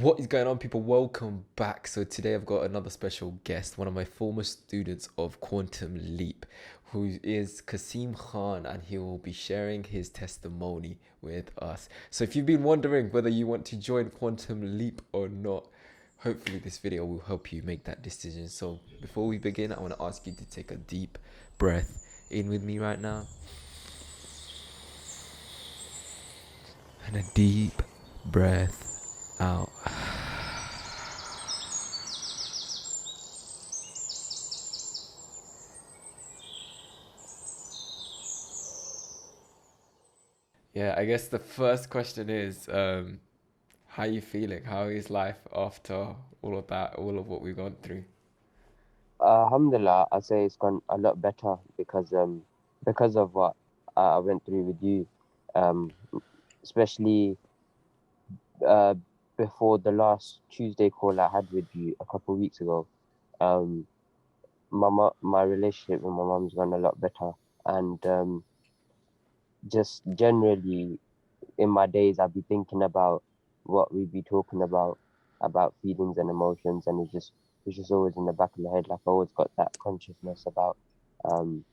What is going on, people? Welcome back. So today I've got another special guest, one of my former students of Quantum Leap, who is Kasim Khan, and he will be sharing his testimony with us. So if you've been wondering whether you want to join Quantum Leap or not, hopefully this video will help you make that decision. So before we begin, I want to ask you to take a deep breath in with me right now, and a deep breath out. Yeah, I guess the first question is, how are you feeling? How is life after all of that, all of what we've gone through? Alhamdulillah, I say it's gone a lot better because of what I went through with you, um, especially uh before the last Tuesday call I had with you a couple of weeks ago. Um, my relationship with my mom's gone a lot better, and just generally in my days I'd be thinking about what we'd be talking about feelings and emotions, and it's just always in the back of my head. Like I always got that consciousness about um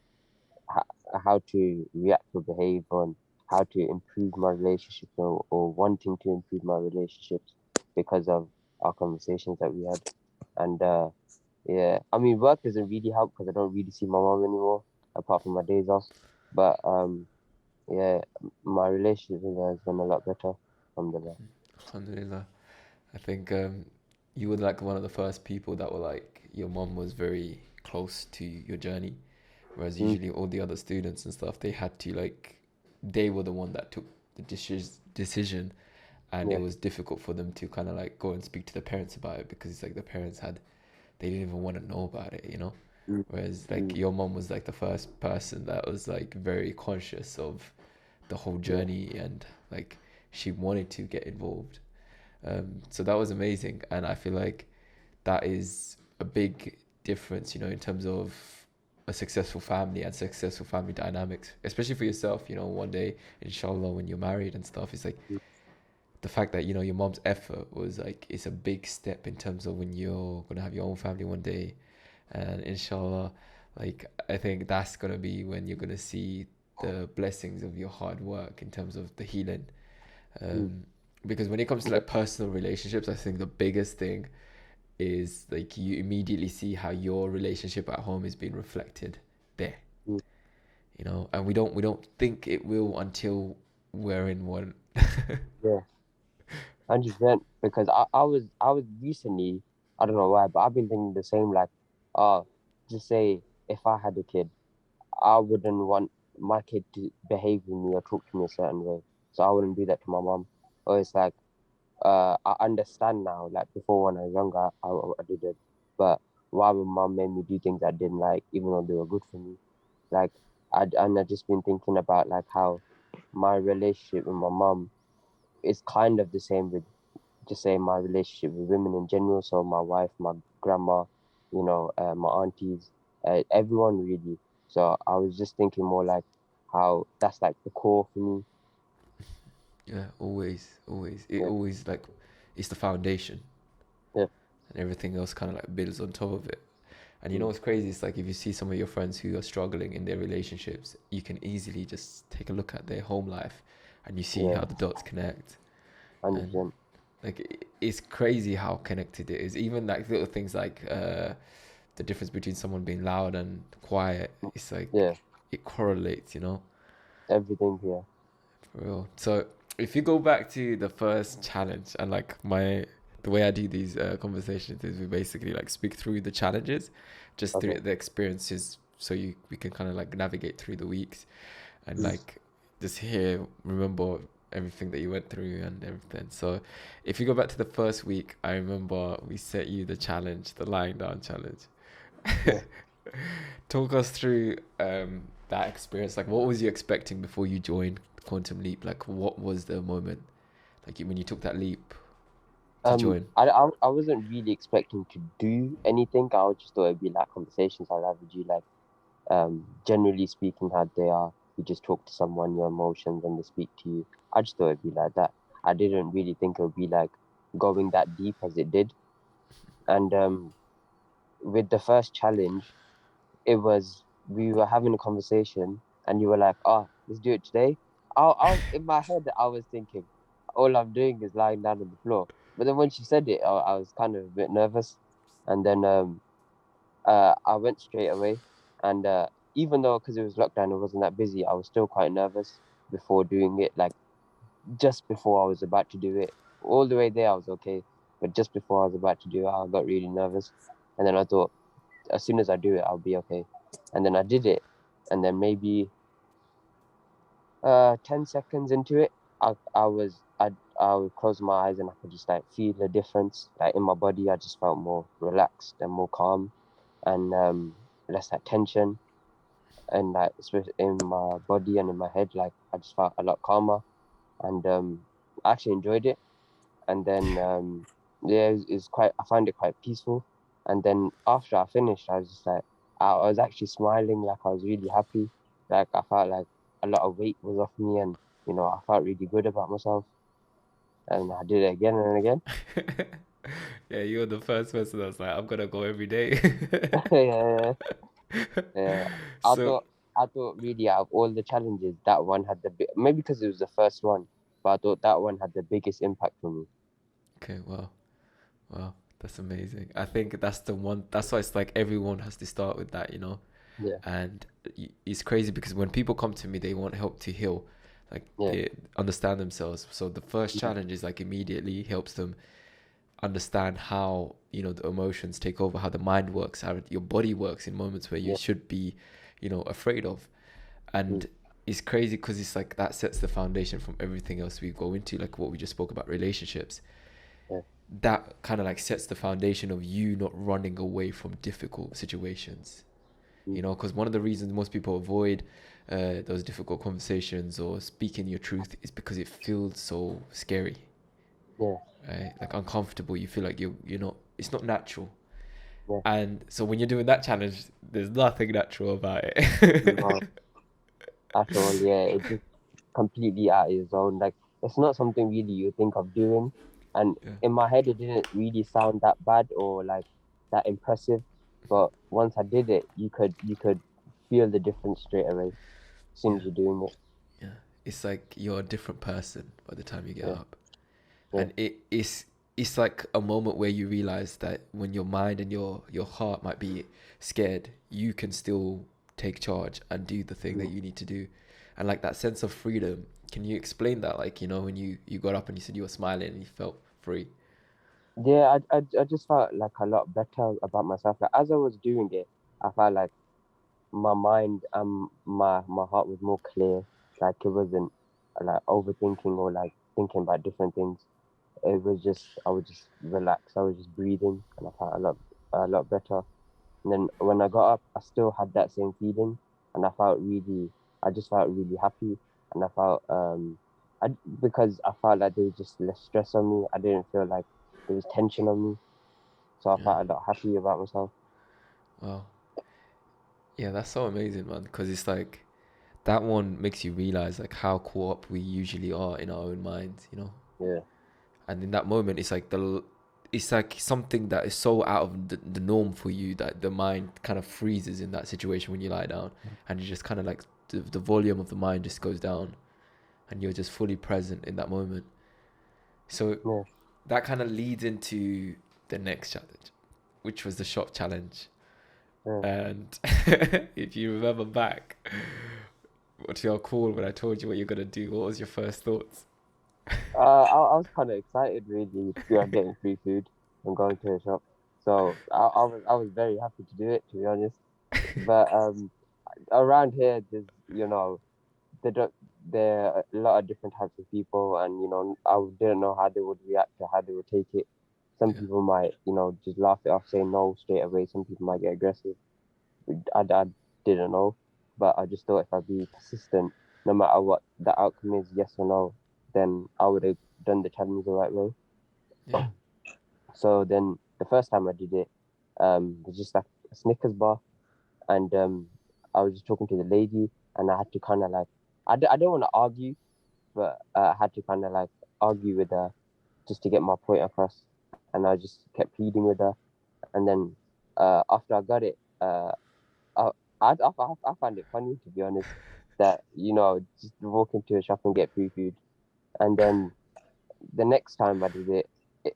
how, how to react or behave on how to improve my relationships, or wanting to improve my relationships because of our conversations that we had. And yeah, I mean, work doesn't really help because I don't really see my mom anymore apart from my days off. But yeah, my relationship with her has been a lot better. Alhamdulillah. Alhamdulillah. I think you were like one of the first people that were like, your mom was very close to your journey, whereas Mm, usually all the other students and stuff, they had to like, they were the one that took the decision, and it yeah. was difficult for them to kind of like go and speak to the parents about it because it's like the parents had, they didn't even want to know about it, you know? Mm, Whereas like mm, your mom was like the first person that was like very conscious of the whole yeah. journey, and like she wanted to get involved. So that was amazing, and I feel like that is a big difference, you know, in terms of a successful family and successful family dynamics, especially for yourself. You know, one day, inshallah, when you're married and stuff, it's like Mm, the fact that, you know, your mom's effort was like, it's a big step in terms of when you're gonna have your own family one day, and inshallah, like I think that's gonna be when you're gonna see the blessings of your hard work in terms of the healing. mm, um, because when it comes to yeah. like personal relationships, I think the biggest thing is like you immediately see how your relationship at home is being reflected there, Mm, you know, and we don't think it will until we're in one. yeah. 100%. Because I was recently, I don't know why, but I've been thinking the same. Like, uh, just say if I had a kid, I wouldn't want my kid to behave with me or talk to me a certain way. So I wouldn't do that to my mom. Or it's like, I understand now. Like before, when I was younger, I did it, but why my mom made me do things I didn't like, even though they were good for me. Like, I just been thinking about like how my relationship with my mom is kind of the same with, just say, my relationship with women in general. So my wife, my grandma, my aunties, everyone really. So I was just thinking more like how that's like the core for me. Yeah, always it Yeah, always like, it's the foundation, yeah, and everything else kind of like builds on top of it. And you know mm, what's crazy? It's like if you see some of your friends who are struggling in their relationships, you can easily just take a look at their home life, and you see yeah, how the dots connect. And 100%. like it's crazy how connected it is. Even like little things like the difference between someone being loud and quiet. It's like Yeah, it correlates, you know, everything here. for real. So if you go back to the first challenge, and like my the way I do these conversations is we basically like speak through the challenges, just Okay. through the experiences, so we can kind of like navigate through the weeks, and Mm, like just hear, remember everything that you went through and everything. So if you go back to the first week, I remember we set you the challenge, the lying down challenge. yeah. Talk us through that experience. Like, what was you expecting before you joined Quantum Leap? Like, what was the moment, like when you took that leap to join? I wasn't really expecting to do anything. I just thought it'd be like conversations I'd have with you, like generally speaking, how they are. You just talk to someone, your emotions, and they speak to you. I just thought it'd be like that. I didn't really think it would be like going that deep as it did. And with the first challenge, it was we were having a conversation, and you were like, "Ah, let's do it today." In my head, I was thinking, all I'm doing is lying down on the floor. But then when she said it, I was kind of a bit nervous, and then I went straight away. And even though because it was lockdown, it wasn't that busy, I was still quite nervous before doing it. Like just before I was about to do it, all the way there I was okay, but just before I was about to do it, I got really nervous, and then I thought as soon as I do it, I'll be okay. And then I did it, and then maybe 10 seconds into it, I would close my eyes and I could just like feel the difference. Like in my body, I just felt more relaxed and more calm, and less that tension. And like especially in my body and in my head, like I just felt a lot calmer, and I actually enjoyed it. And then yeah, it's quite. I found it quite peaceful. And then after I finished, I was just like, I was actually smiling, like I was really happy. Like I felt like a lot of weight was off me, and I felt really good about myself. And I did it again and again. Yeah, you're the first person that's like, I'm gonna go every day. Yeah, yeah. I So, thought, I thought really out of all the challenges, that one had maybe because it was the first one, but I thought that one had the biggest impact for me. okay, wow, wow, that's amazing. I think that's the one. That's why it's like everyone has to start with that, you know. Yeah, And it's crazy because when people come to me, they want help to heal, like yeah, they understand themselves. So the first mm, challenge is like immediately helps them understand how the emotions take over, how the mind works, how your body works in moments where you yeah, should be afraid of. mm, And it's crazy because it's like that sets the foundation from everything else we go into, like what we just spoke about, relationships. yeah, That kind of like sets the foundation of you not running away from difficult situations, mm, because one of the reasons most people avoid those difficult conversations or speaking your truth is because it feels so scary, yeah, right? Like uncomfortable. You feel like you're not. It's not natural. yeah. And so when you're doing that challenge, there's nothing natural about it. No, at all. Yeah, it just completely out of his zone. Like it's not something really you think of doing. And Yeah, in my head, it didn't really sound that bad or like that impressive. But once I did it, you could feel the difference straight away as soon yeah, as you're doing it. yeah. It's like you're a different person by the time you get Yeah, up, yeah, and it's like a moment where you realize that when your mind and your heart might be scared, you can still take charge and do the thing that mm. you need to do, and like that sense of freedom. Can you explain that? Like when you got up and you said you were smiling and you felt free. Yeah. I just felt like a lot better about myself. Like as I was doing it, I felt like my mind my heart was more clear. Like it wasn't like overthinking or like thinking about different things. It was just I was just relaxed. I was just breathing, and I felt a lot better. And then when I got up, I still had that same feeling, and I just felt really happy, and I because I felt like there was just less stress on me. I didn't feel like there was tension on me, so I Yeah. felt a lot happy about myself. Wow. Yeah, that's so amazing, man. Because it's like that one makes you realize like how caught up we usually are in our own minds. Yeah, And in that moment, it's like something that is so out of the norm for you that the mind kind of freezes in that situation when you lie down, and you just kind of like the volume of the mind just goes down, and you're just fully present in that moment. So yeah, that kind of leads into the next challenge, which was the shop challenge. yeah. And if you remember back, what your call when I told you what you're gonna do, what was your first thoughts? I was kind of excited really, getting free food and going to a shop. So I was very happy to do it, to be honest. But around here, they don't, there are a lot of different types of people, and I didn't know how they would react to how they would take it. Some Yeah, people might just laugh it off, say no straight away. Some people might get aggressive. I didn't know, but I just thought if I'd be persistent, no matter what the outcome is, yes or no, then I would have done the challenge the right way. yeah, So then the first time I did it, it was just like a Snickers bar, and I was just talking to the lady, and I had to kind of like, I don't want to argue, but I had to kind of like argue with her just to get my point across, and I just kept pleading with her, and then after I got it, I, I find it funny, to be honest, that I would just walk into a shop and get free food, and then the next time I did it,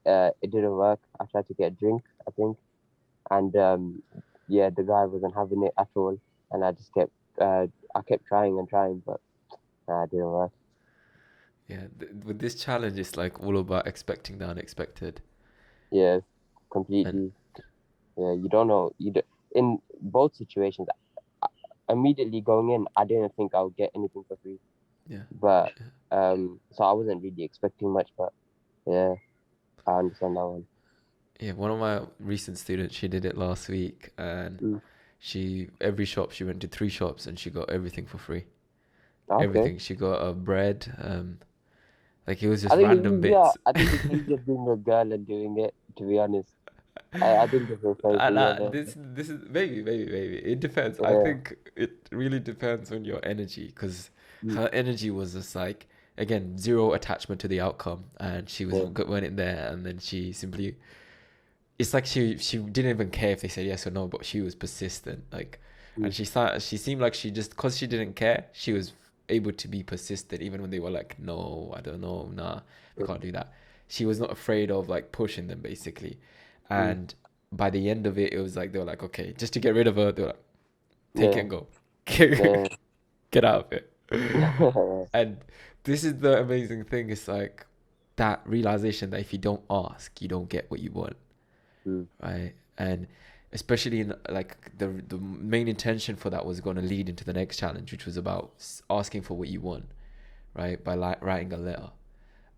it didn't work. I tried to get a drink, I think, and yeah, the guy wasn't having it at all, and I kept trying and trying, but it didn't work. Yeah, with this challenge, it's like all about expecting the unexpected. Yeah, And completely. Yeah, you don't know. In both situations, I, immediately going in, I didn't think I would get anything for free, yeah, but yeah, so I wasn't really expecting much, but yeah, I understand that one. yeah. One of my recent students, she did it last week, and Mm. every shop she went to, 3 shops, and she got everything for free. Okay. Everything. She got a bread, like it was I just think it's random easier. bits. I think it's easier being a girl and doing it. To be honest, I think it's the same And thing over this is maybe it depends. I there. think it really depends on your energy, because Yeah. her energy was just like, again, zero attachment to the outcome, and she was Yeah. went in there, and then she simply, it's like she didn't even care if they said yes or no, but she was persistent, like, and Mm. she seemed like she just, because she didn't care, she was able to be persistent even when they were like, no, I don't know, nah, we Mm. can't do that. She was not afraid of like pushing them, basically. Mm. And by the end of it, it was like they were like, okay, just to get rid of her, they were like, take it Yeah. and go. Yeah. Get out of it. Yeah. And this is the amazing thing, it's like that realization that if you don't ask, you don't get what you want, Mm. right? And especially in like the main intention for that was going to lead into the next challenge, which was about asking for what you want, right? By like writing a letter.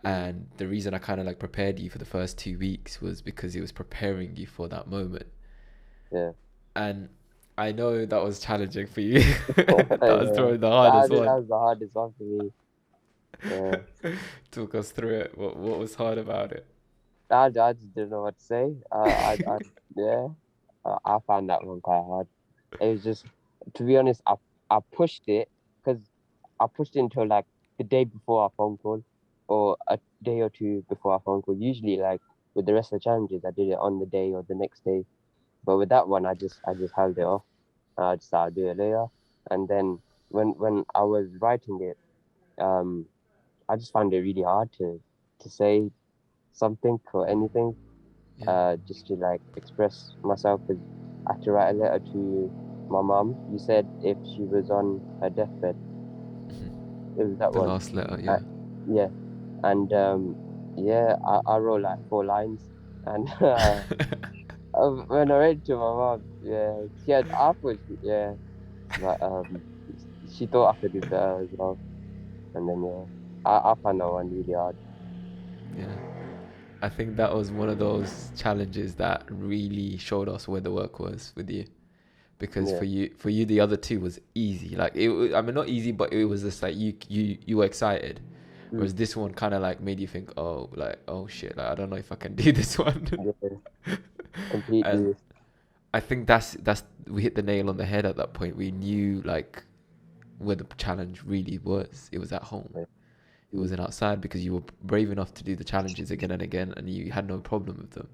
Mm. And the reason I kind of like prepared you for the first 2 weeks was because it was preparing you for that moment. Yeah. And I know that was challenging for you. That was Yeah. probably the hardest That one. was the hardest one for me. Yeah. Talk us through it. What was hard about it? I just didn't know what to say. Yeah. I found that one quite hard. It was just, to be honest, I pushed it because I pushed it until like the day before our phone call, or a day or two before our phone call. Usually, like with the rest of the challenges, I did it on the day or the next day. But with that one, I just held it off. I just started doing it later, and then when I was writing it, I just found it really hard to say something or anything, Yeah. just to like express myself. Because I had to write a letter to my mum. You said if she was on her deathbed, it was that The one. last letter, Uh, yeah. yeah, and yeah, I wrote like 4 lines, and when I read to my mom, yeah, she had afterwards, yeah, but she thought I could do better as well, and then yeah, I found that one really hard. Yeah. I think that was one of those challenges that really showed us where the work was with you. Because Yeah. for you, the other two was easy. Like I mean, not easy, but it was just like you were excited. Mm. Whereas this one kind of like made you think, oh, like, oh shit, like I don't know if I can do this one. Yeah, And completely. I think that's we hit the nail on the head at that point. We knew like where the challenge really was. It was at home. Yeah. It Mm. wasn't outside, because you were brave enough to do the challenges again and again, and you had no problem with them.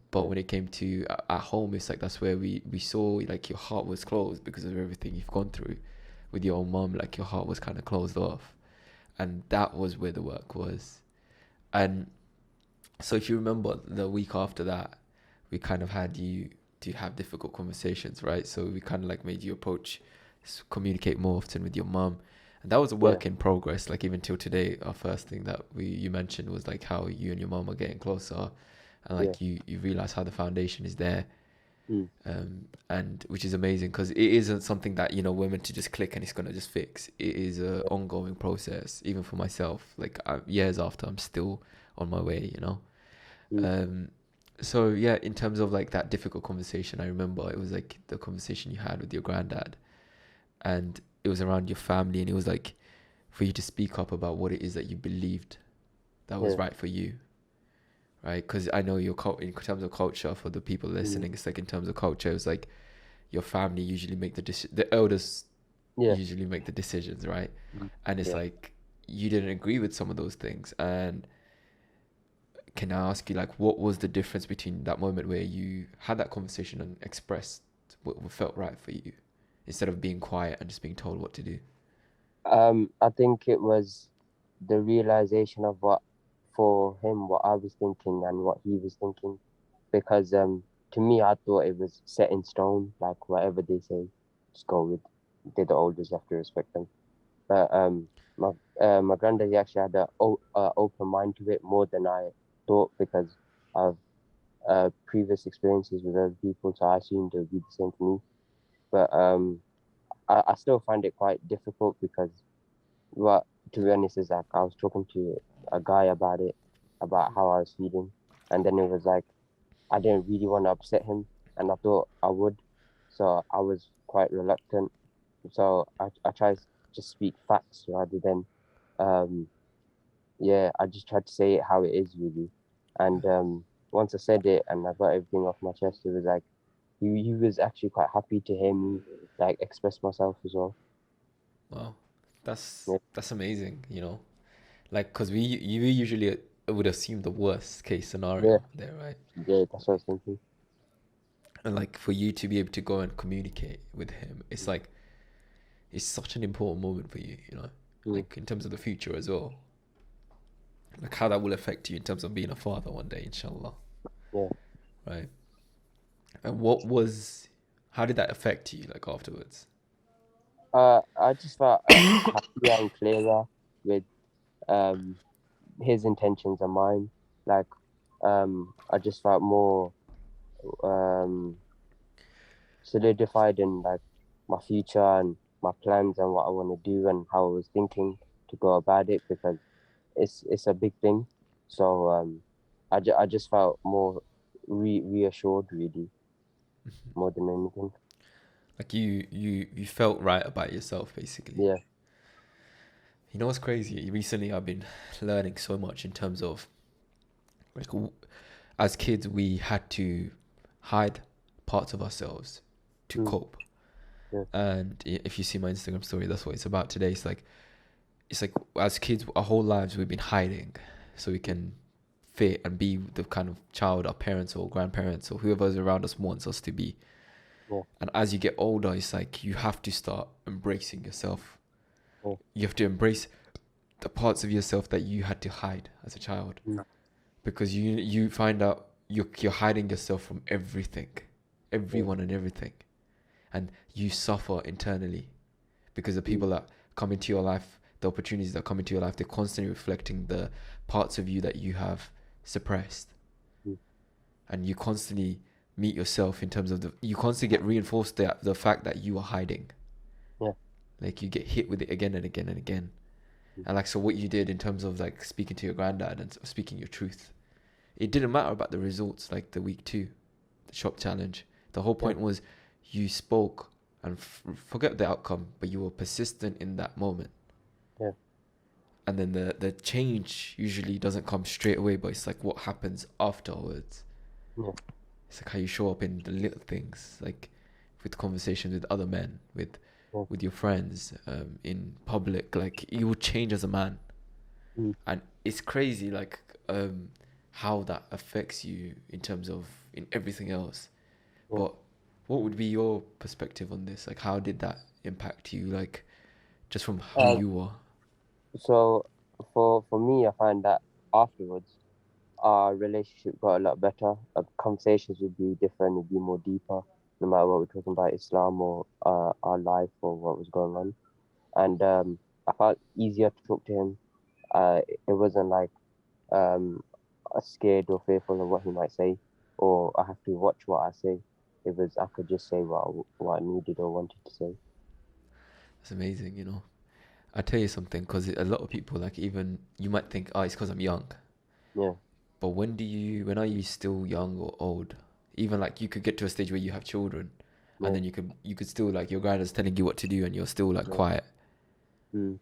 But Yeah. when it came to at home, it's like that's where we saw like your heart was closed because of everything you've gone through with your own mom. Like your heart was kind of closed off, and that was where the work was. And so if you remember, the week after that, we kind of had you to have difficult conversations, right? So we kind of like made you communicate more often with your mom, and that was a Yeah. work in progress. Like even till today, our first thing that you mentioned was like how you and your mom are getting closer, and Yeah. like you realize how the foundation is there, Mm. and which is amazing, because it isn't something that we're meant to just click and it's gonna just fix. It is a Yeah. ongoing process, even for myself. Like years after, I'm still on my way. Mm. um, so yeah, in terms of like that difficult conversation, I remember it was like the conversation you had with your granddad, and it was around your family, and it was like for you to speak up about what it is that you believed that was Yeah. right for you, right? Because I know in terms of culture, for the people Mm. listening, it's like in terms of culture, it's like your family usually make the elders Yeah. usually make the decisions, right? Mm. And it's Yeah. like you didn't agree with some of those things, and can I ask you, like, what was the difference between that moment where you had that conversation and expressed what felt right for you, instead of being quiet and just being told what to do? I think it was the realization of what, for him, what I was thinking and what he was thinking. Because to me, I thought it was set in stone, like whatever they say, just go with. They're the elders, you have to respect them. But my my granddad, he actually had a open mind to it more than I thought, because of previous experiences with other people. So I assumed it would be the same for me. But I still find it quite difficult because, well, to be honest, is like I was talking to a guy about it, about how I was feeling, and then it was like I didn't really want to upset him, and I thought I would, so I was quite reluctant. So I tried to just speak facts rather than, um, yeah, I just tried to say it how it is really. And once I said it and I got everything off my chest, it was like he was actually quite happy to hear me like express myself as well. Wow, that's Yeah, that's amazing. Like, because we usually would assume the worst case yeah, scenario there, right? yeah. That's what I was thinking. And like for you to be able to go and communicate with him, it's like it's such an important moment for you, Mm, like in terms of the future as well, like how that will affect you in terms of being a father one day, inshallah, yeah. right? And how did that affect you, like afterwards? I just felt happier and clearer with um his intentions and mine. Like, I just felt more um solidified in like my future and my plans and what I want to do and how I was thinking to go about it, because it's a big thing. So I just felt more reassured really, more than anything. Like you felt right about yourself, basically. Yeah. You know what's crazy? Recently, I've been learning so much in terms of, like, as kids, we had to hide parts of ourselves to Mm, cope. yeah. And if you see my Instagram story, that's what it's about today. It's like as kids, our whole lives we've been hiding, so we can fit and be the kind of child our parents or grandparents or whoever's around us wants us to be. Yeah. And as you get older, it's like you have to start embracing yourself. Yeah. You have to embrace the parts of yourself that you had to hide as a child, Mm, because you find out you're hiding yourself from everything, yeah. everyone and everything, and you suffer internally because the Mm, people that come into your life, the opportunities that come into your life, they're constantly reflecting the parts of you that you have suppressed, mm, and you constantly meet yourself in terms of you constantly get reinforced the fact that you are hiding, yeah. like you get hit with it again and again and again. Mm, And like, so what you did in terms of like speaking to your granddad and speaking your truth, it didn't matter about the results, like the week 2, the shop challenge. The whole yeah. point was you spoke and forget the outcome, but you were persistent in that moment. Yeah. And then the change usually doesn't come straight away, but it's like what happens afterwards. Yeah. It's like how you show up in the little things, like with conversations with other men, with Yeah. with your friends, in public. Like you will change as a man, Mm, and it's crazy, like, how that affects you in terms of in everything else. yeah. But what would be your perspective on this? Like, how did that impact you? Like, just from who Uh, you are. so for me, I find that afterwards, our relationship got a lot better. Conversations would be different, would be more deeper, no matter what we're talking about, Islam or our life or what was going on. And I felt easier to talk to him. It wasn't like scared or fearful of what he might say, or I have to watch what I say. It was I could just say what I needed or wanted to say. It's amazing. I tell you something, because a lot of people, like, even you might think, oh, it's because I'm young. Yeah, But when are you still young or old? Even like you could get to a stage where you have children, and yeah, then you could still, like, your granddad's telling you what to do, and you're still like yeah. quiet. Mm.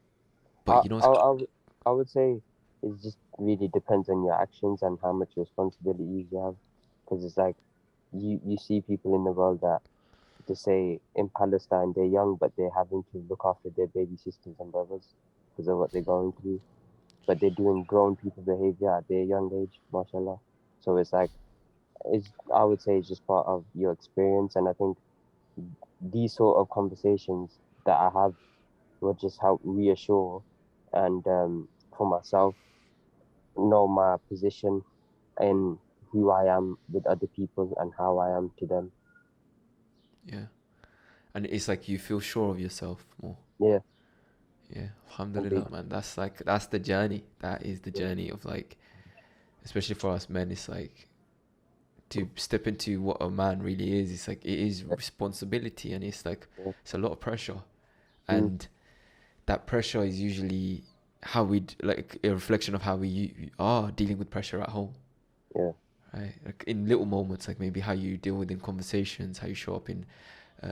But you know, I, I, would- I would say it just really depends on your actions and how much responsibilities you have. Because it's like you see people in the world that, to say in Palestine, they're young, but they're having to look after their baby sisters and brothers because of what they're going through. but they're doing grown people behavior at their young age, mashallah. So it's like, it's, I would say it's just part of your experience. And I think these sort of conversations that I have will just help reassure and for myself, know my position and who I am with other people and how I am to them. Yeah. And it's like you feel sure of yourself more. Yeah, Yeah. Alhamdulillah, completely. man. That's the journey. That is the Yeah, journey of like, especially for us men, it's like to step into what a man really is. It's like it is yeah, responsibility, and it's like yeah. it's a lot of pressure, Mm, and that pressure is usually how we like a reflection of how we are dealing with pressure at home, yeah, right? Like in little moments, like maybe how you deal with in conversations, how you show up in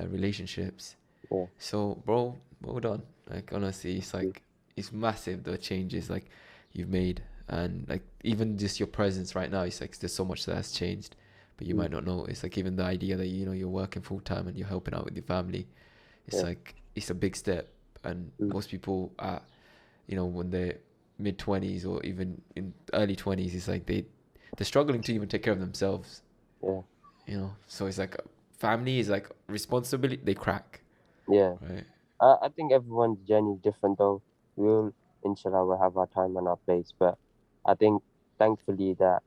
relationships. yeah. So, bro, well done. Like honestly, it's Mm, like it's massive the changes like you've made, and like even just your presence right now. It's like there's so much that has changed, but you mm, might not know. It's like even the idea that you're working full time and you're helping out with your family. It's yeah, like it's a big step, and mm, most people at when they're mid 20s or even in early 20s, it's like they're struggling to even take care of themselves. yeah, So it's like family is like responsibility. They crack, yeah. right? I think everyone's journey is different though. We'll, inshallah, we'll have our time and our place. But I think thankfully that,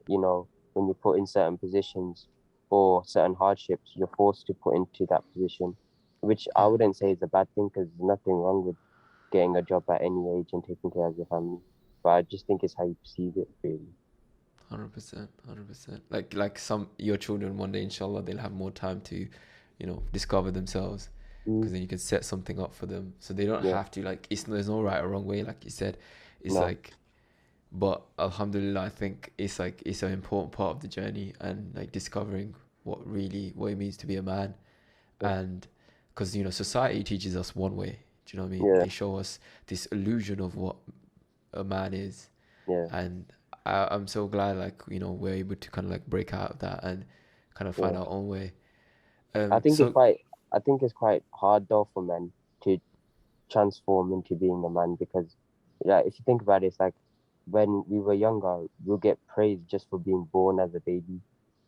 when you put in certain positions or certain hardships, you're forced to put into that position, which I Yeah. wouldn't say is a bad thing because there's nothing wrong with getting a job at any age and taking care of your family. But I just think it's how you perceive it, really. 100%, 100%. Like some your children one day, inshallah, they'll have more time to, discover themselves, Mm, because then you can set something up for them, so they don't yeah, have to like. There's no right or wrong way, like you said. It's no, like, but Alhamdulillah, I think it's like it's an important part of the journey, and like discovering what it means to be a man, yeah, and because society teaches us one way. Do you know what I mean? yeah, They show us this illusion of what a man is, yeah, and I'm so glad like we're able to kind of like break out of that and kind of find yeah. our own way. I think it's So quite, I think it's quite hard though for men to transform into being a man because, yeah, if you think about it, it's like when we were younger, we'll get praised just for being born as a baby,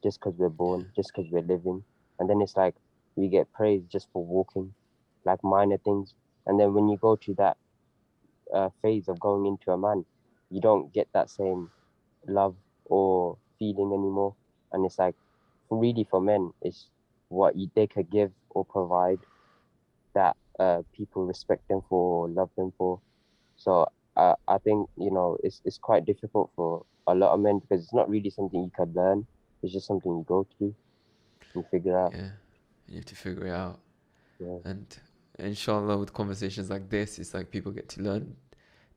just because we're born, just because we're living. And then it's like we get praised just for walking, like minor things. And then when you go to that phase of going into a man, you don't get that same love or feeling anymore. And it's like, really for men, it's what they could give or provide that people respect them for, love them for. So I think it's quite difficult for a lot of men because it's not really something you can learn. It's just something you go through and figure out. yeah, you have to figure it out, Yeah, and inshallah with conversations like this, it's like people get to learn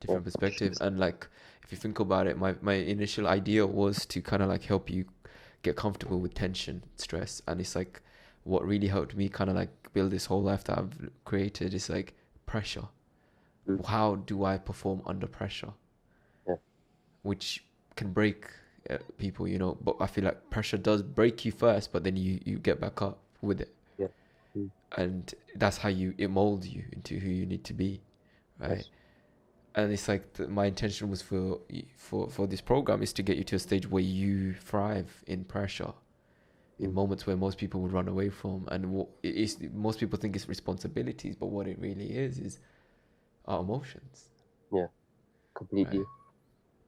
yeah, different perspective. And like if you think about it, my initial idea was to kind of like help you get comfortable with tension, stress, and it's like what really helped me kind of like build this whole life that I've created is like pressure. mm, How do I perform under pressure, yeah, which can break people. But I feel like pressure does break you first, but then you get back up with it, yeah. Mm, and that's how it molds you into who you need to be, right? yes, And it's like my intention was for this program is to get you to a stage where you thrive in pressure, in mm, moments where most people would run away from, and what it is, most people think it's responsibilities, but what it really is our emotions, yeah, right? completely.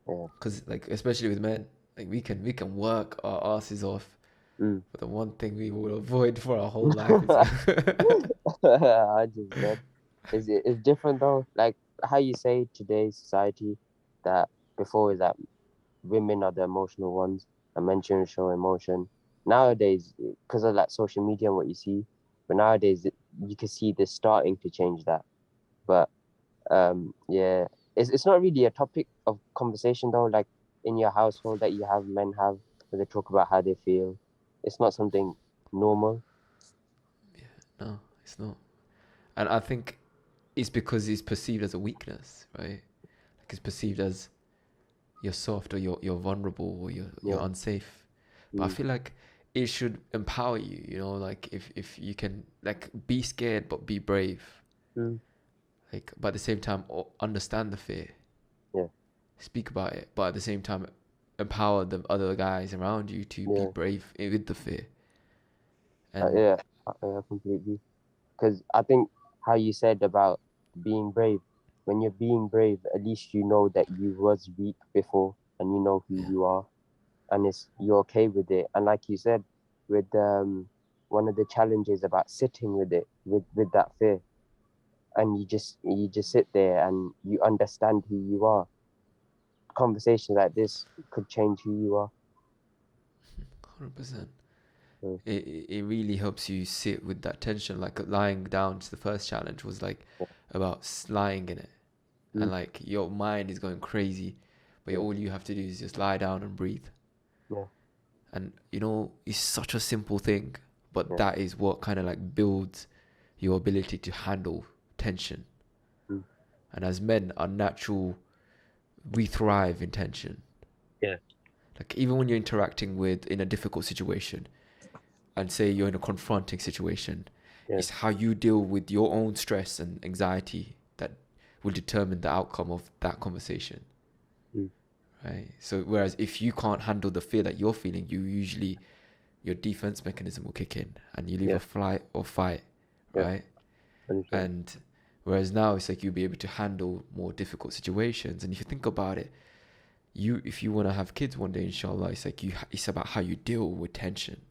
Yeah, Because like especially with men, like we can work our asses off, mm. but the one thing we will avoid for our whole life is 100%. It's different though. Like how you say today's society that before is that women are the emotional ones and men shouldn't show emotion. Nowadays, because of like social media and what you see, but nowadays you can see this starting to change that. But yeah, it's not really a topic of conversation though. Like in your household that you have men have where they talk about how they feel. It's not something normal. no, it's not. And I think it's because it's perceived as a weakness, right? Like it's perceived as you're soft or you're vulnerable or you're Yeah. unsafe. But I Mm, feel like it should empower you, like if you can like be scared but be brave. mm, Like but at the same time understand the fear. yeah. speak about it, but at the same time, empower the other guys around you to be yeah, brave with the fear. And yeah, yeah, completely. Because I think how you said about being brave, when you're being brave, at least you know that you was weak before and you know who yeah, you are, and it's you're okay with it. And like you said, with one of the challenges about sitting with it, with that fear, and you just sit there and you understand who you are. Conversations like this could change who you are. 100%. Mm, It really helps you sit with that tension. Like lying down to the first challenge was like about lying in it, and mm, like your mind is going crazy, but yeah, all you have to do is just lie down and breathe. yeah, And it's such a simple thing, but yeah, that is what kind of like builds your ability to handle tension. mm, And as men, our natural, we thrive in tension. yeah, Like even when you're interacting with in a difficult situation, and say you're in a confronting situation, yeah, it's how you deal with your own stress and anxiety that will determine the outcome of that conversation, mm, right? So whereas if you can't handle the fear that you're feeling, you usually your defense mechanism will kick in and you'll either yeah, flight or fight, yeah, right? 100%. And whereas now it's like you'll be able to handle more difficult situations. And if you think about it, you if you want to have kids one day, inshallah, it's like it's about how you deal with tension.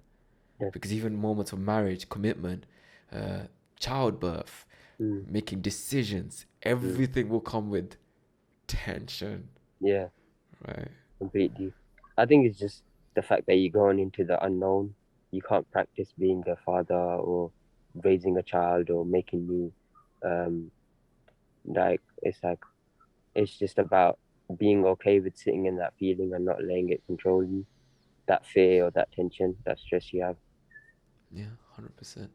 Yeah, Because even moments of marriage, commitment, childbirth, mm, making decisions, mm, everything will come with tension, yeah, right? completely. I think it's just the fact that you're going into the unknown. You can't practice being a father or raising a child or making new um like it's just about being okay with sitting in that feeling and not letting it control you, that fear or that tension, that stress you have. Yeah, 100%.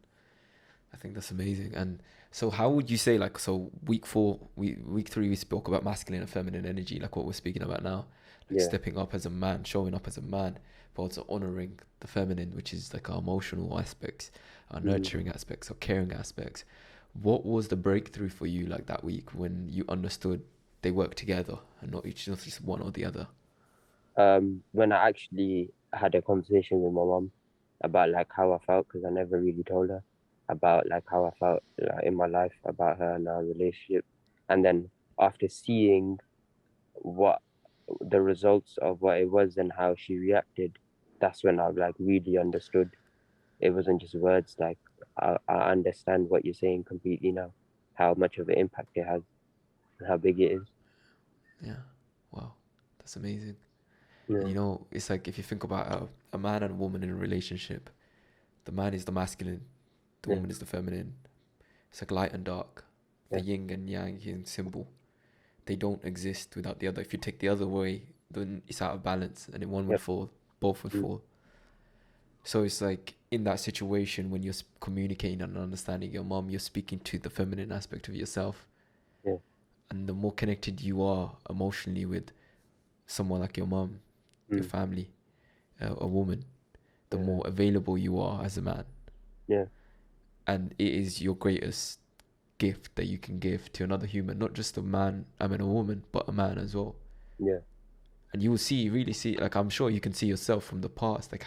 I think that's amazing. And so, how would you say, like, so week four, week three, we spoke about masculine and feminine energy, like what we're speaking about now, like Yeah. stepping up as a man, showing up as a man, but also honoring the feminine, which is like our emotional aspects, our Mm. nurturing aspects, our caring aspects. What was the breakthrough for you, like that week, when you understood they work together and not just one or the other? When I actually had a conversation with my mom about like how I felt, because I never really told her about like how I felt like in my life about her and our relationship, and then after seeing what the results of what it was and how she reacted, that's when I like really understood. It wasn't just words. Like I understand what you're saying completely now, how much of an impact it has and how big it is. Yeah, wow, that's amazing. And Yeah, it's like if you think about a man and a woman in a relationship, the man is the masculine, the yeah, woman is the feminine. It's like light and dark, the yeah, yin and yang in symbol. They don't exist without the other. If you take the other away, then it's out of balance, and then one would yep, fall, both would mm, fall. So it's like in that situation when you're communicating and understanding your mom, you're speaking to the feminine aspect of yourself, yeah, and the more connected you are emotionally with someone like your mom, your mm, family, a woman, the yeah, more available you are as a man, yeah, and it is your greatest gift that you can give to another human, not just a man, I mean a woman, but a man as well. yeah, And you will see, really see, like I'm sure you can see yourself from the past, like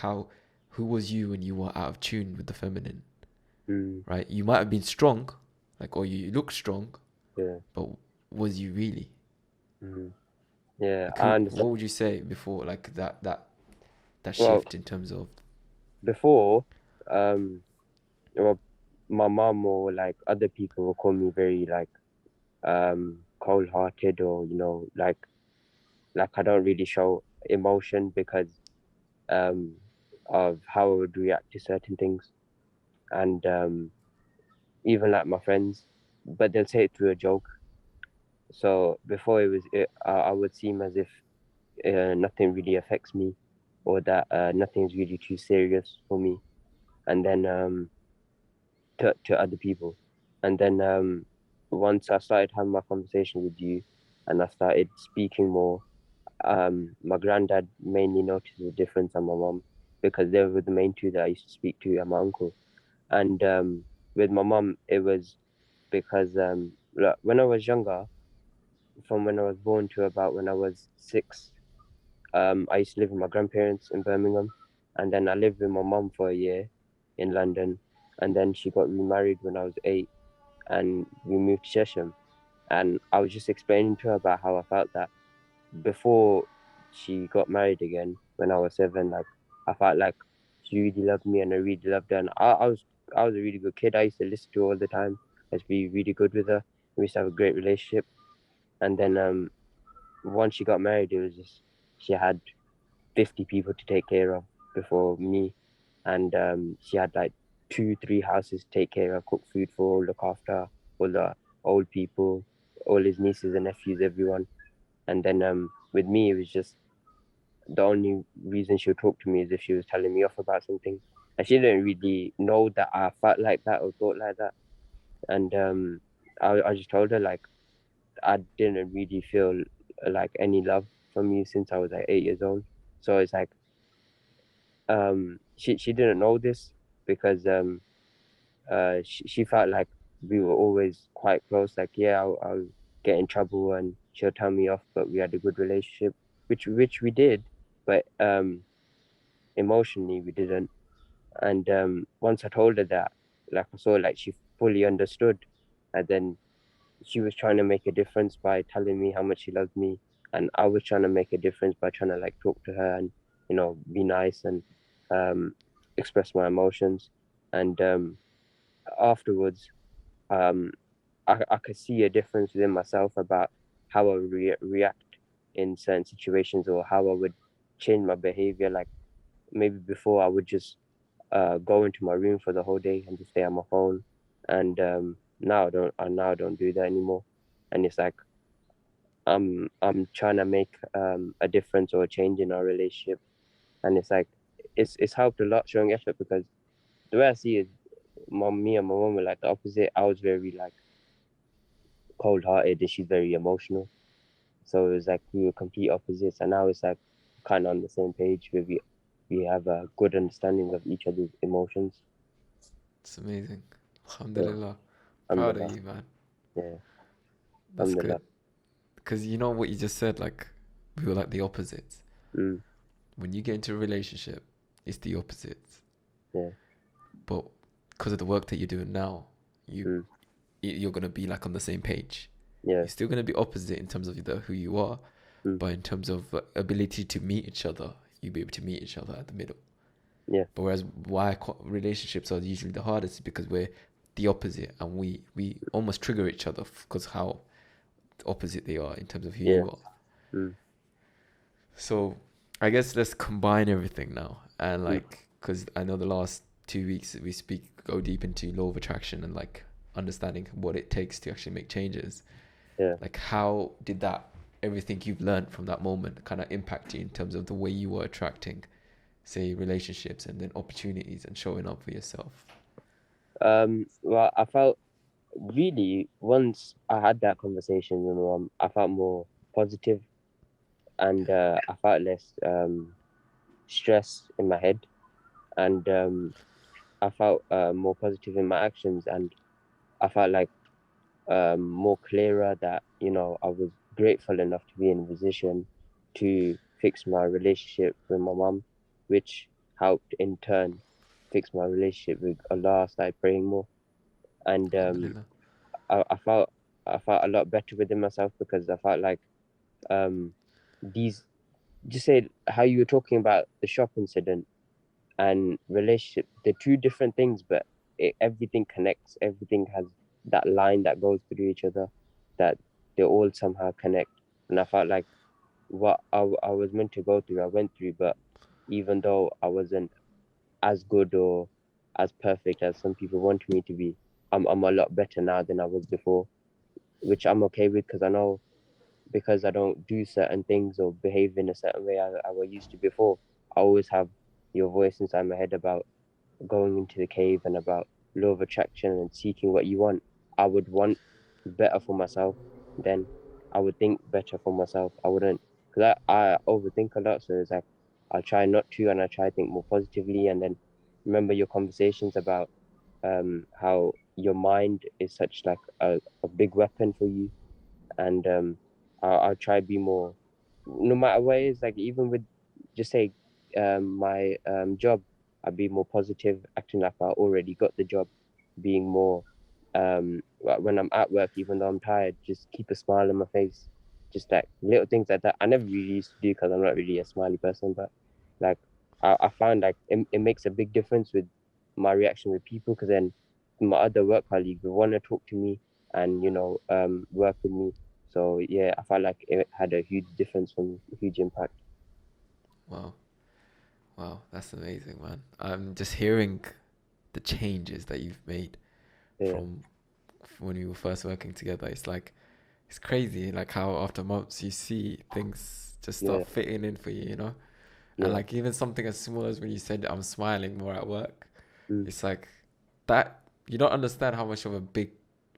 who was you when you were out of tune with the feminine, mm, right? You might have been strong, like, or you look strong, yeah, but was you really? mm, yeah. Like I what understand. would you say before, like that Well, shift in terms of, before, um, well, my mom or like other people will call me very like cold-hearted, or like I don't really show emotion because um of how I would react to certain things, and even like my friends, but they'll say it through a joke. So before I would seem as if nothing really affects me, or that nothing's really too serious for me, and then to other people, and then once I started having my conversation with you, and I started speaking more, my granddad mainly noticed the difference, and my mom, because they were the main two that I used to speak to, and my uncle. And with my mom, it was because when I was younger, from when I was born to about when I was 6. I used to live with my grandparents in Birmingham, and then I lived with my mum for a year in London, and then she got remarried when I was 8, and we moved to Cheshire. And I was just explaining to her about how I felt that before she got married again when I was 7, like I felt like she really loved me and I really loved her. And I was a really good kid. I used to listen to her all the time. I used to be really good with her. We used to have a great relationship. And then once she got married, it was just she had 50 people to take care of before me, and she had like 2 3 houses to take care of, cook food for, look after all the old people, all his nieces and nephews, everyone. And then with me, it was just the only reason she would talk to me is if she was telling me off about something. And she didn't really know that I felt like that or thought like that. And I just told her like I didn't really feel like any love from you since I was like 8 years old. So it's like she didn't know this because she felt like we were always quite close. Like yeah, I'll get in trouble and she'll tell me off, but we had a good relationship, which we did, but emotionally we didn't. And once I told her that, like I saw like she fully understood, and then she was trying to make a difference by telling me how much she loved me, and I was trying to make a difference by trying to like talk to her and be nice and um, express my emotions. And afterwards, um, I could see a difference within myself about how I would react in certain situations or how I would change my behavior. Like maybe before I would just go into my room for the whole day and just stay on my phone, and now I don't do that anymore. And it's like I'm trying to make a difference or a change in our relationship, and it's like it's helped a lot showing effort because the way I see it, me and my mom were like the opposite. I was very like cold hearted, and she's very emotional. So it was like we were complete opposites, and now it's like kind of on the same page where we have a good understanding of each other's emotions. It's amazing. Yeah, Alhamdulillah. Proud of alhamdulillah. you, man. Yeah, That's good. alhamdulillah. Because you know what you just said, like, we were like the opposites. Mm, When you get into a relationship, it's the opposites. yeah, But because of the work that you're doing now, you mm, you're gonna be like on the same page. yeah, You're still gonna be opposite in terms of who you are, mm, but in terms of ability to meet each other, you'll be able to meet each other at the middle. yeah, But whereas why relationships are usually the hardest is because we're the opposite and we almost trigger each other because how opposite they are in terms of who yeah, you are. mm, So I guess let's combine everything now and mm, like because I know the last 2 weeks we go deep into law of attraction and like understanding what it takes to actually make changes. yeah. Like how did that everything you've learned from that moment kind of impact you in terms of the way you were attracting, say, relationships and then opportunities and showing up for yourself? Well, I felt really once I had that conversation with my mom, I felt more positive and I felt less stress in my head, and I felt more positive in my actions, and I felt like more clearer that I was grateful enough to be in a position to fix my relationship with my mom, which helped in turn fix my relationship with Allah. I started praying more, and Alhamdulillah. I felt a lot better within myself because I felt like um these just say how you were talking about the shop incident and relationship, they're two different things, but everything connects. Everything has that line that goes through each other, that they all somehow connect. And I felt like what I was meant to go through, I went through, but even though I wasn't as good or as perfect as some people want me to be, I'm a lot better now than I was before, which I'm okay with because I know because I don't do certain things or behave in a certain way I was used to before. I always have your voice inside my head about going into the cave and about law of attraction and seeking what you want. I would want better for myself, then I would think better for myself. I wouldn't, because I overthink a lot. So it's like, I try not to and I try to think more positively. And then remember your conversations about how your mind is such like a big weapon for you. And I'll try be more, no matter what it is. Like even with, just say, my job, I'll be more positive, acting like I already got the job, being more, when I'm at work, even though I'm tired, just keep a smile on my face, just like little things like that. I never really used to do because I'm not really a smiley person, but like I found like it makes a big difference with my reaction with people, because then my other work colleagues will want to talk to me and work with me. So yeah, I felt like it had a huge difference for me, a huge impact. Wow. Wow, that's amazing, man. I'm just hearing the changes that you've made Yeah, from when we were first working together. It's like it's crazy, like how after months you see things just yeah, start fitting in for you, you know? And yeah, like even something as small as when you said I'm smiling more at work, mm, it's like that you don't understand how much of a big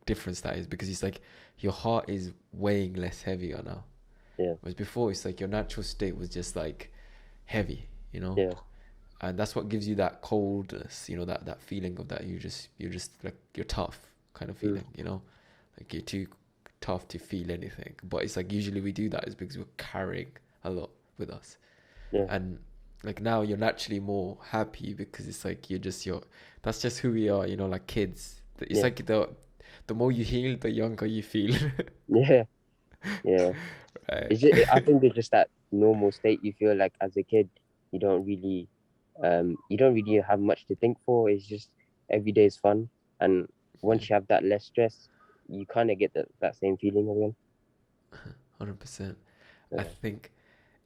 difference that is because it's like your heart is weighing less heavier now. yeah, Whereas before it's like your natural state was just like heavy, you know? yeah, And that's what gives you that coldness, you know, that feeling of that you're just like you're tough kind of mm, feeling, you know, like you're too tough to feel anything. But it's like usually we do that is because we're carrying a lot with us, yeah, and like now you're naturally more happy because it's like you're just your that's just who we are, you know, like kids. It's yeah, like the more you heal, the younger you feel, yeah, yeah. right? It's just, I think it's just that normal state you feel like as a kid. You don't really, you don't really have much to think for. It's just every day is fun, and Yeah, once you have that less stress, you kind of get that same feeling again. 100%. I Yeah, think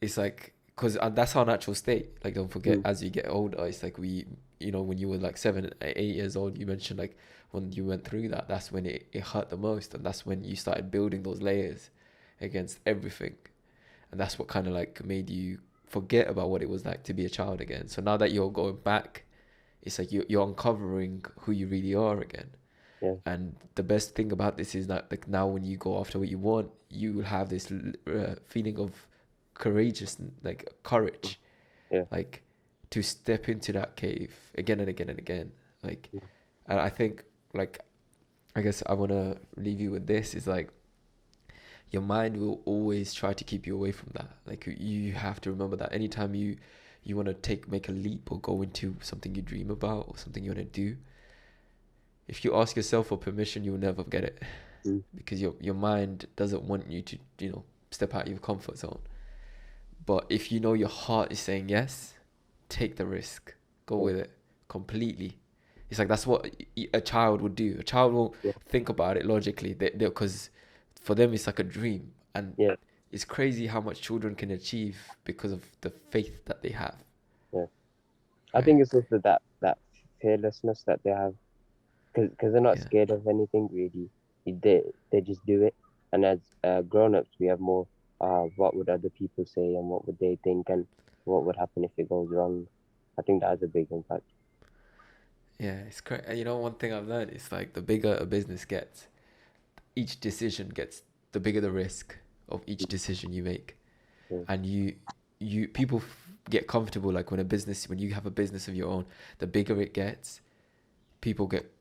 it's like because that's our natural state. Like don't forget, mm, as you get older, it's like you know, when you were like 7 8 years old, you mentioned like when you went through that, that's when it hurt the most, and that's when you started building those layers against everything, and that's what kind of like made you forget about what it was like to be a child again. So now that you're going back, it's like you're uncovering who you really are again. yeah, And the best thing about this is that like now when you go after what you want, you will have this feeling of courageous, like mm, courage, yeah, like to step into that cave again and again and again. Like, mm, and I think like I guess I want to leave you with this is like your mind will always try to keep you away from that. Like you have to remember that anytime you want to make a leap or go into something you dream about or something you want to do, if you ask yourself for permission, you'll never get it mm, because your mind doesn't want you to, you know, step out of your comfort zone. But if you know your heart is saying yes, take the risk, go yeah, with it completely. It's like that's what a child would do. A child will yeah, think about it logically, because for them it's like a dream, and yeah, it's crazy how much children can achieve because of the faith that they have, yeah. I right? think it's also that fearlessness that they have, because they're not Yeah, scared of anything really. They just do it. And as grown-ups, we have more, what would other people say and what would they think and what would happen if it goes wrong. I think that has a big impact. yeah, it's crazy. You know, one thing I've learned is like the bigger a business gets, each decision gets the bigger the risk of each Mm, decision you make, yeah, and you people get comfortable like when you have a business of your own, the bigger it gets, people get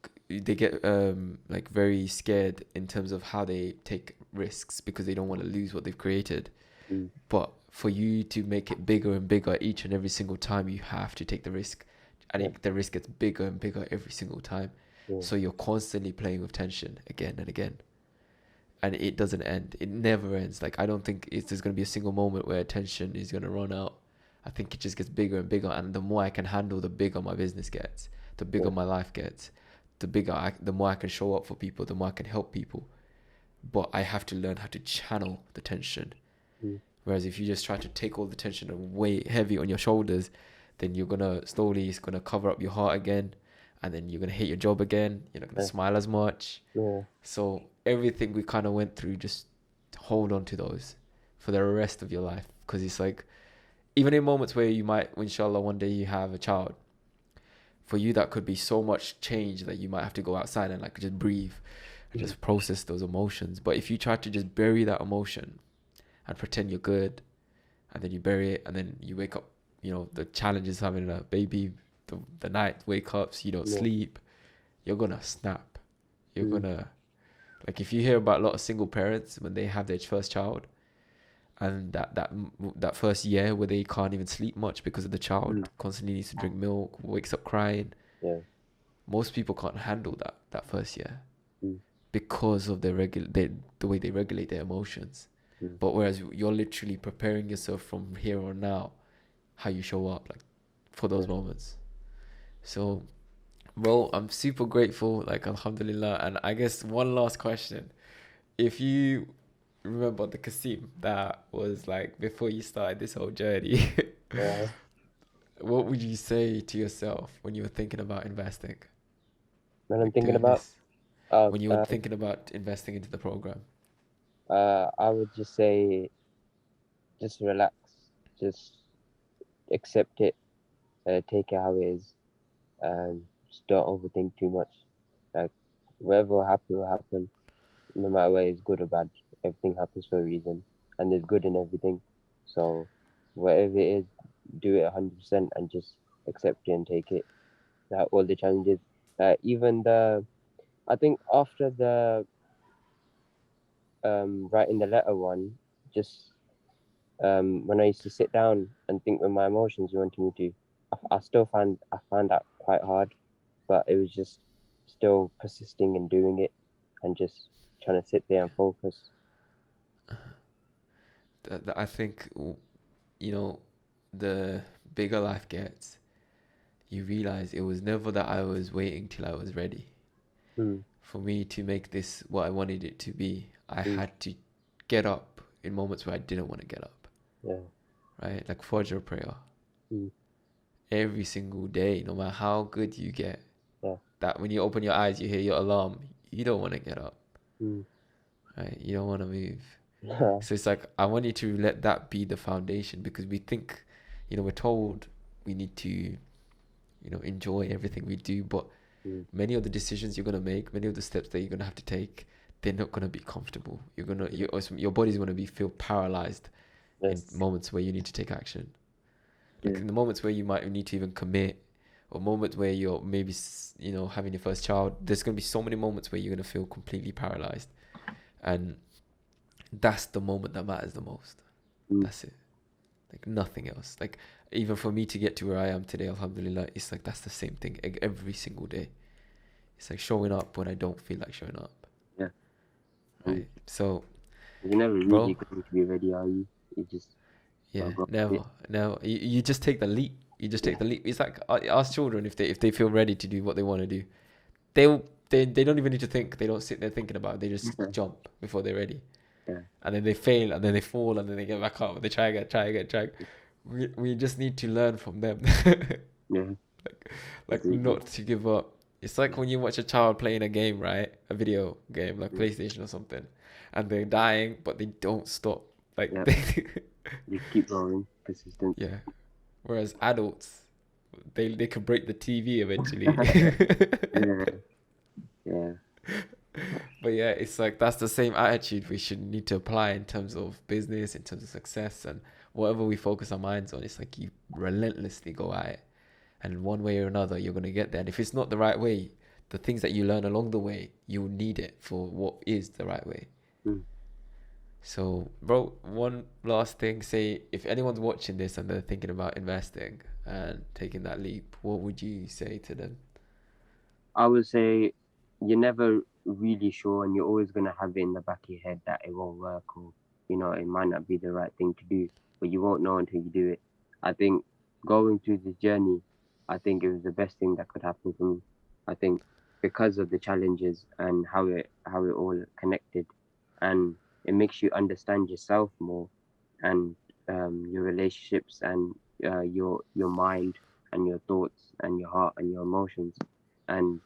like very scared in terms of how they take risks because they don't want to lose what they've created. mm, But for you to make it bigger and bigger each and every single time, you have to take the risk, and yeah, the risk gets bigger and bigger every single time. yeah, So you're constantly playing with tension again and again, and it doesn't end. It never ends. Like I don't think there's gonna be a single moment where tension is gonna run out. I think it just gets bigger and bigger, and the more I can handle, the bigger my business gets, the bigger yeah, my life gets, the more I can show up for people, the more I can help people. But I have to learn how to channel the tension. mm, Whereas if you just try to take all the tension and weigh it heavy on your shoulders, then you're gonna slowly it's gonna cover up your heart again, and then you're gonna hate your job again. You're not gonna yeah, smile as much. yeah, So everything we kind of went through, just hold on to those for the rest of your life, because it's like even in moments where you might, inshallah, one day you have a child. For you, that could be so much change that you might have to go outside and like just breathe and mm, just process those emotions. But if you try to just bury that emotion and pretend you're good, and then you bury it, and then you wake up, you know, the challenge is having a baby, the night wake ups, you don't yeah, sleep, you're gonna snap. You're mm, gonna, like, if you hear about a lot of single parents when they have their first child, and that first year where they can't even sleep much because of the child Mm. constantly needs to drink milk, wakes up crying. Yeah. Most people can't handle that first year Mm. because of the way they regulate their emotions. Mm. But whereas you're literally preparing yourself from here on now, how you show up like for those Yeah. moments. So, bro, I'm super grateful, like Alhamdulillah. And I guess one last question: if you remember the Kasim that was like before you started this whole journey, Yeah. what would you say to yourself when you were thinking about investing, When I'm like thinking doing about, this, uh, when you were uh, thinking about investing into the program? I would just say, just relax, just accept it, take it how it is, and just don't overthink too much. Like, whatever will happen, no matter whether it's good or bad. Everything happens for a reason, and there's good in everything. So, whatever it is, do it 100% and just accept it and take it. Like all the challenges, even I think after the writing the letter one, just when I used to sit down and think with my emotions you wanted me to, I still found that quite hard, but it was just still persisting in doing it and just trying to sit there and focus. I think you know, the bigger life gets, you realize it was never that I was waiting till I was ready. Mm. For me to make this what I wanted it to be, I Mm. had to get up in moments where I didn't want to get up, Yeah. right? Like Fajr prayer. Mm. Every single day, no matter how good you get, Yeah. that when you open your eyes, you hear your alarm, you don't want to get up, Mm. right? You don't want to move. Yeah. So it's like, I want you to let that be the foundation because we think, we're told we need to, enjoy everything we do, but Mm. many of the decisions you're going to make, many of the steps that you're going to have to take, they're not going to be comfortable. Your body's going to be feel paralyzed in Yes. moments where you need to take action. Like Yeah. in the moments where you might need to even commit, or moments where you're maybe, having your first child, there's going to be so many moments where you're going to feel completely paralyzed. And that's the moment that matters the most. Mm. That's it. Like nothing else. Like even for me to get to where I am today, alhamdulillah, it's like that's the same thing every single day. It's like showing up when I don't feel like showing up. Yeah. And Right. So, you're never really bro, going to be ready, are you? You just yeah, gotta go with never, it. no. You just take the leap. You just Yeah. take the leap. It's like ask children if they feel ready to do what they want to do. They don't even need to think. They don't sit there thinking about it. They just jump before they're ready. Yeah. And then they fail, and then they fall, and then they get back up. They try again, try again, try again. We just need to learn from them. Yeah. Like Completely. not to give up. It's like when you watch a child playing a game, right? A video game like Mm. PlayStation or something, and they're dying, but they don't stop. Like Yeah. they, Just keep going. Persistence. yeah. Whereas adults, they could break the TV eventually. Yeah. Yeah. But yeah, it's like that's the same attitude we should need to apply in terms of business, in terms of success, and whatever we focus our minds on. It's like you relentlessly go at it, and one way or another, you're gonna get there. And if it's not the right way, the things that you learn along the way, you'll need it for what is the right way. Mm. So, bro, one last thing. Say, if anyone's watching this and they're thinking about investing and taking that leap, what would you say to them? I would say you're never really sure, and you're always gonna have it in the back of your head that it won't work, or it might not be the right thing to do, but you won't know until you do it. I think going through this journey, I think it was the best thing that could happen for me. I think because of the challenges and how it all connected, and it makes you understand yourself more, and your relationships, and your mind, and your thoughts, and your heart, and your emotions, and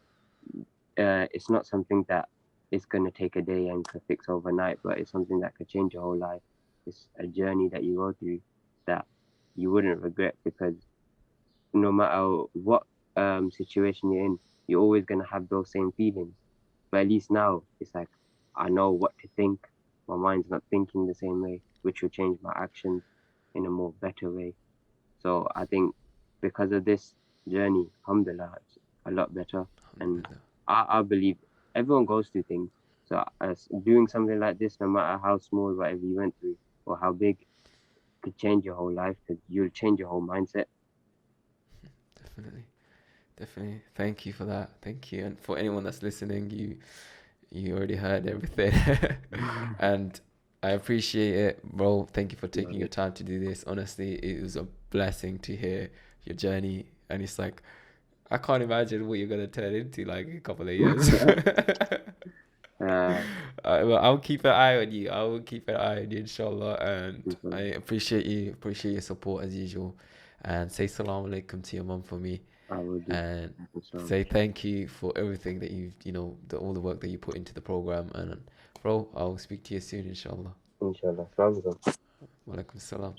it's not something that is going to take a day and could fix overnight, but it's something that could change your whole life. It's a journey that you go through that you wouldn't regret, because no matter what situation you're in, you're always going to have those same feelings. But at least now it's like I know what to think. My mind's not thinking the same way, which will change my actions in a more better way. So I think because of this journey, alhamdulillah, it's a lot better. And Alhamdulillah. I believe everyone goes through things. So as doing something like this, no matter how small, whatever you went through, or how big could change your whole life, because you'll change your whole mindset. Definitely. Definitely. Thank you for that. Thank you. And for anyone that's listening, you already heard everything. And I appreciate it, bro. Thank you for taking your No, time to do this. Honestly, it was a blessing to hear your journey. And it's like, I can't imagine what you're gonna turn into like in a couple of years. uh, Well, I'll keep an eye on you. I will keep an eye on you, inshallah. And I inshallah, appreciate your support as usual. And say salam alaikum to your mum for me. I will do. And Thank you so say much. thank you for everything that all the work that you put into the program. And bro, I'll speak to you soon, inshallah. Inshallah. Assalamu alaikum. Walaikum salam.